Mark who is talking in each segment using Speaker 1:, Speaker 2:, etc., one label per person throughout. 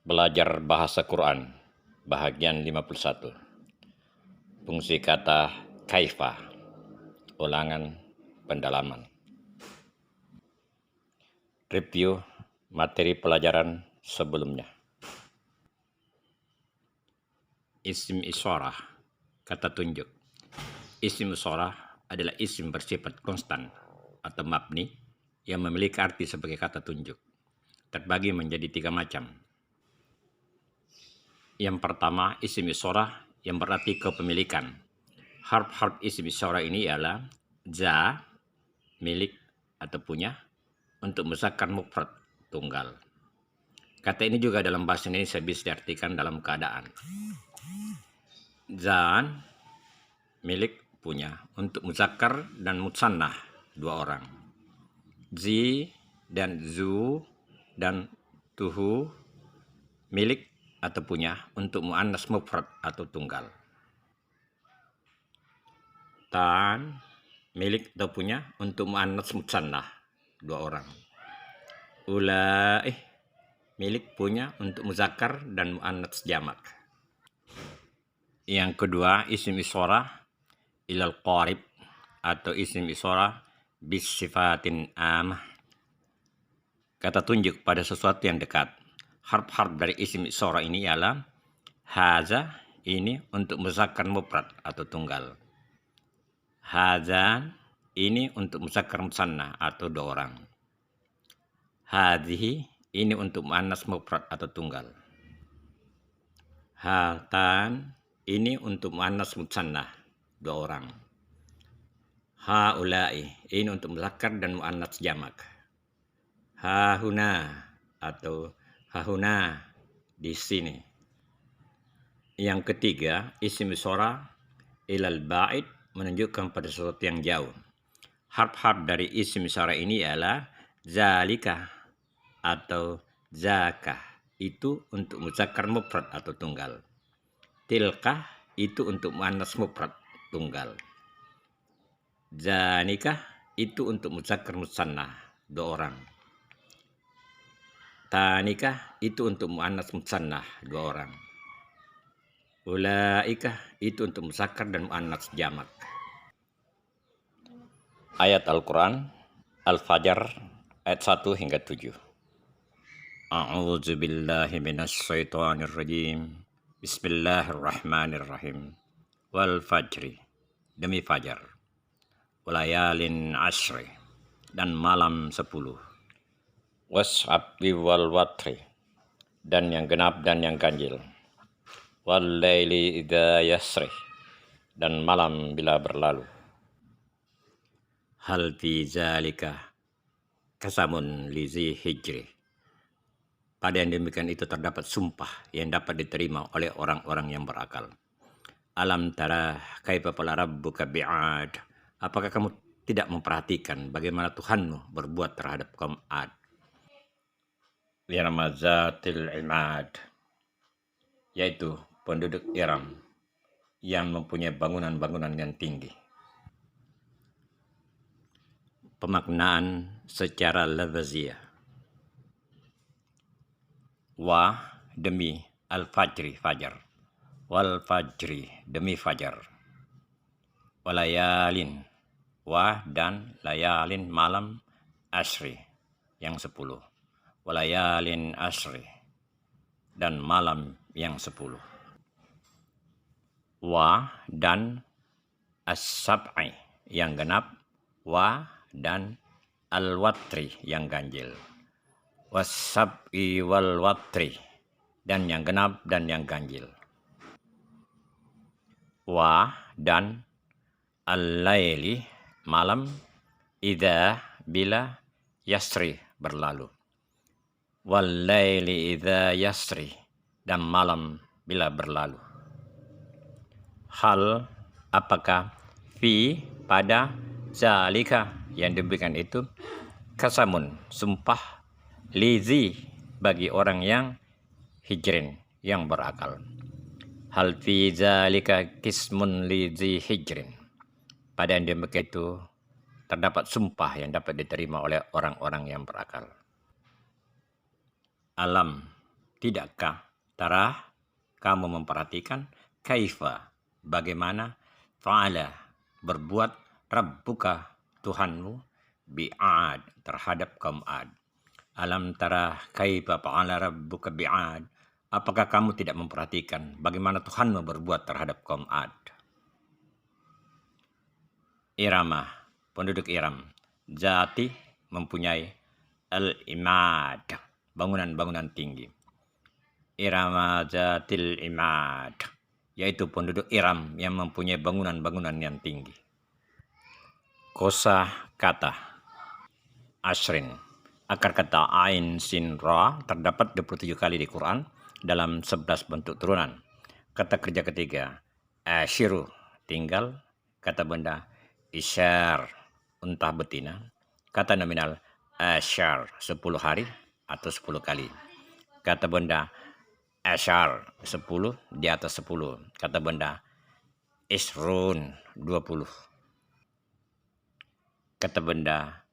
Speaker 1: Belajar Bahasa Quran, bahagian 51. Fungsi kata kaifa, ulangan pendalaman. Review materi pelajaran sebelumnya. Isim isyarah, kata tunjuk. Isim isyarah adalah isim bersifat konstan atau mabni yang memiliki arti sebagai kata tunjuk. Terbagi menjadi 3 macam. Yang pertama, isim isyarah yang berarti kepemilikan. Harf-harf isim isyarah ini ialah za, milik atau punya, untuk muzakkar mufrad, tunggal. Kata ini juga dalam bahasa Indonesia bisa diartikan dalam keadaan. Zan, milik, punya, untuk muzakkar dan mutsannah, 2 orang. Zi dan zu dan tuhu, milik atau punya, untuk muannas mufrad atau tunggal. Tan, milik atau punya, untuk muannas mutsannah, 2 orang. Ulai, milik, punya, untuk muzakkar dan muannats jamak. Yang kedua, isim isyarah ilal qarib atau isim isyarah bis sifatin amah, kata tunjuk pada sesuatu yang dekat. Harf-harf dari isim isyarah ini ialah haza, ini untuk muzakkar mufrad atau tunggal. Hazan, ini untuk muzakkar mutsannah atau 2 orang. Hadhihi, ini untuk muannas mufrad atau tunggal. Hatan, ini untuk muannas mutsannah, 2 orang. Haulai, ini untuk muzakkar dan muannats jamak. Hahuna atau hahuna, di sini. Yang ketiga, isim isyarah ilal ba'id menunjukkan pada sesuatu yang jauh. Harf-harf dari isim isyarah ini ialah zalika atau zakah, itu untuk muzakkar mufrad atau tunggal. Tilkah, itu untuk muannas mufrad, tunggal. Zanikah, itu untuk muzakkar mutsannah, 2 orang. Tanikah, itu untuk muannas mutsannah, 2 orang. Ulaikah, itu untuk muzakkar dan muannats jamak. Ayat Al-Quran Al-Fajr ayat 1 hingga 7. A'udzu billahi minasy syaithanir rajim. Bismillahirrahmanirrahim. Wal fajri, demi fajar. Walayalin ashri, dan malam 10. Was'abbi wal watri, dan yang genap dan yang ganjil. Wal laili idza yasri, dan malam bila berlalu. Hal fi zalika kasamun lizi hijri, pada yang demikian itu terdapat sumpah yang dapat diterima oleh orang-orang yang berakal. Alam tara kaifa fa'ala rabbuka bi'ad, apakah kamu tidak memperhatikan bagaimana Tuhanmu berbuat terhadap kaum Ad. Iramazatil imad, yaitu penduduk Iram yang mempunyai bangunan-bangunan yang tinggi. Pemaknaan secara lafaziyah. Wa, demi, al-fajri, fajar. Wal fajri, demi fajar. Walayalin, wa dan layalin, malam, asri, yang 10. Walayalin asri, dan malam yang 10. Wa dan as-sab'i, yang genap. Wa dan al-watri, yang ganjil. Was-sab'i wal watri, dan yang genap dan yang ganjil. Wa dan al-laili, malam, idza, bila, yasri, berlalu. Wal laili idza yasri, dan malam bila berlalu. Hal, apakah, fi, pada, zalika, yang demikian itu, kasamun, sumpah, lizi, bagi orang yang hijrin, yang berakal. Hal fi zalika kismun lizi hijrin, pada yang demikian itu terdapat sumpah yang dapat diterima oleh orang-orang yang berakal. Alam, Tidakkah tarah kamu memperhatikan kaifa bagaimana fa'ala berbuat rabbuka Tuhanmu bi'ad terhadap kaum Ad. Alam tara kaifa fa'ala rabbuka bi'ad. Apakah kamu tidak memperhatikan bagaimana Tuhanmu berbuat terhadap kaum Ad? Irama, penduduk Iram. Zati mempunyai al-imad, bangunan-bangunan tinggi. Irama zatil imad, yaitu penduduk Iram yang mempunyai bangunan-bangunan yang tinggi. Kosa kata Ashrin. Akar kata Ain Sin Ra terdapat 27 kali di Quran dalam 11 bentuk turunan. Kata kerja ketiga, ashiru, tinggal. Kata benda, isyar, unta betina. Kata nominal, asyar, 10 hari atau 10 kali. Kata benda, asyar, 10, di atas 10. Kata benda, isrun, 20. Kata benda,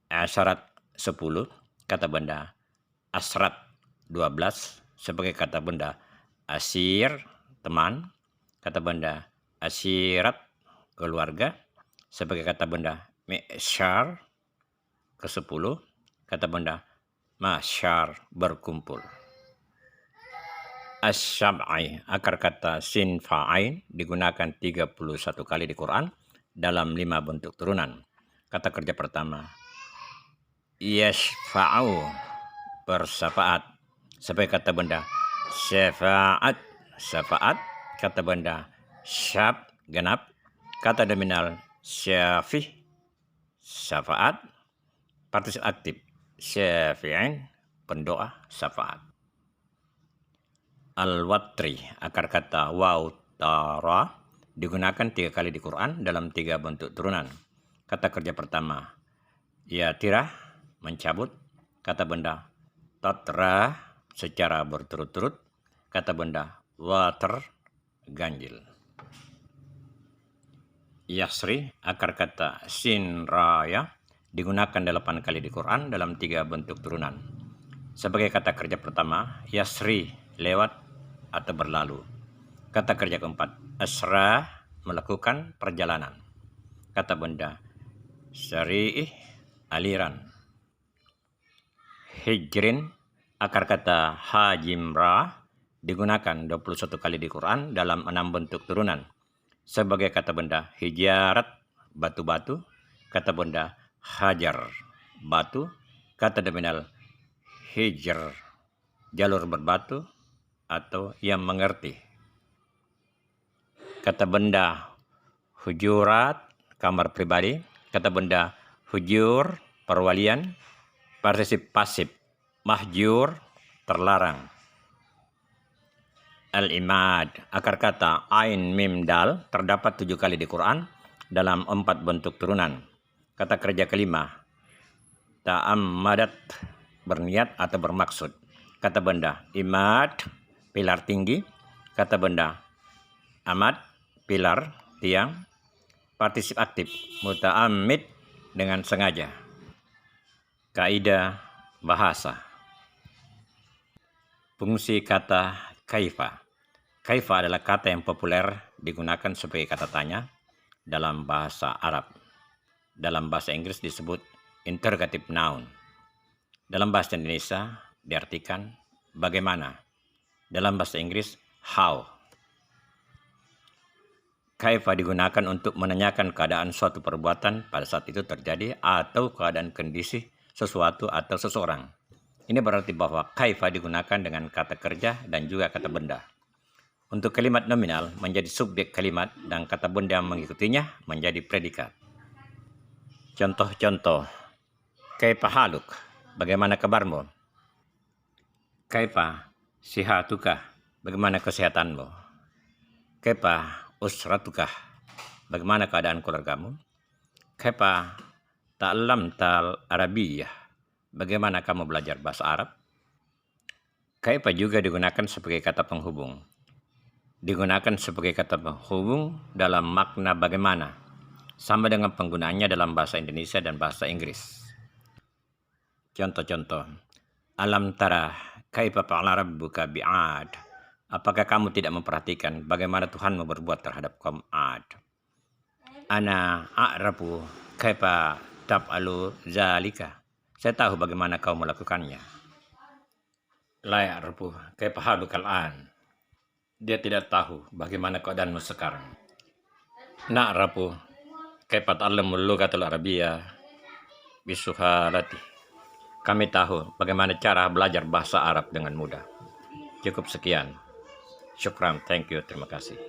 Speaker 1: asyarat, 10. Kata benda, asrat, 12. Sebagai kata benda, asir, teman. Kata benda, asirat, keluarga. Sebagai kata benda, mi'syar, ke-10. Kata benda, masyar, berkumpul. As-syab'i, akar kata sin fa'ain digunakan 31 kali di Quran dalam 5 bentuk turunan. Kata kerja pertama, yashfa'u, bersyafaat. Sebagai kata benda, syafa'at, syafaat. Kata benda, syab, genap. Kata nominal, syafih, syafaat. Partisip aktif, syafi'in, pendoa, syafaat. Al-watri, akar kata waw tara digunakan 3 kali di Quran dalam 3 bentuk turunan. Kata kerja pertama, ya tirah, mencabut. Kata benda, tatra, secara berturut-turut. Kata benda, water, ganjil. Yasri, akar kata sin raya digunakan 8 kali di Quran dalam 3 bentuk turunan. Sebagai kata kerja pertama, yasri, lewat atau berlalu. Kata kerja keempat, asra, melakukan perjalanan. Kata benda, syari'ih, aliran. Hijrin, akar kata hajimra digunakan 21 kali di Quran dalam 6 bentuk turunan. Sebagai kata benda, hijarat, batu-batu. Kata benda, hajar, batu. Kata nominal, hijr, jalur berbatu atau yang mengerti. Kata benda, hujurat, kamar pribadi. Kata benda, hujur, perwalian. Partisip pasif, mahjur, terlarang. Al-imad, akar kata ain mim dal terdapat 7 kali di Quran dalam 4 bentuk turunan. Kata kerja kelima, ta'ammadat, berniat atau bermaksud. Kata benda, imad, pilar tinggi. Kata benda, amad, pilar, tiang. Partisip aktif, muta'ammid, dengan sengaja. Kaidah bahasa. Fungsi kata kaifa. Kaifa adalah kata yang populer digunakan sebagai kata tanya dalam bahasa Arab. Dalam bahasa Inggris disebut interrogative noun. Dalam bahasa Indonesia diartikan bagaimana. Dalam bahasa Inggris, how. Kaifa digunakan untuk menanyakan keadaan suatu perbuatan pada saat itu terjadi atau keadaan kondisi sesuatu atau seseorang. Ini berarti bahwa kaifa digunakan dengan kata kerja dan juga kata benda. Untuk kalimat nominal menjadi subjek kalimat dan kata benda yang mengikutinya menjadi predikat. Contoh-contoh. Kaifa haluk, bagaimana kabarmu? Kaifa sihatuka, bagaimana kesehatanmu? Kaifa usratuka, bagaimana keadaan keluargamu? Kaifa ta'allamtal arabiyyah, bagaimana kamu belajar bahasa Arab? Kaifa juga digunakan sebagai kata penghubung. Digunakan sebagai kata penghubung dalam makna bagaimana, sama dengan penggunaannya dalam bahasa Indonesia dan bahasa Inggris. Contoh-contoh. Alam tara kaifa fa'ala rabbuka bi'ad. Apakah kamu tidak memperhatikan bagaimana Tuhanmu berbuat terhadap kaum Ad? Ana a'rafu kaifa taf'alu zalika. Saya tahu bagaimana kau melakukannya. La ya'rafu kaifa halukal an. Dia tidak tahu bagaimana keadaanmu sekarang. Na'rafu kaifa ta'allamul lughatal arabiyyah bisuhalati. Kami tahu bagaimana cara belajar bahasa Arab dengan mudah. Cukup sekian. Syukran, thank you, terima kasih.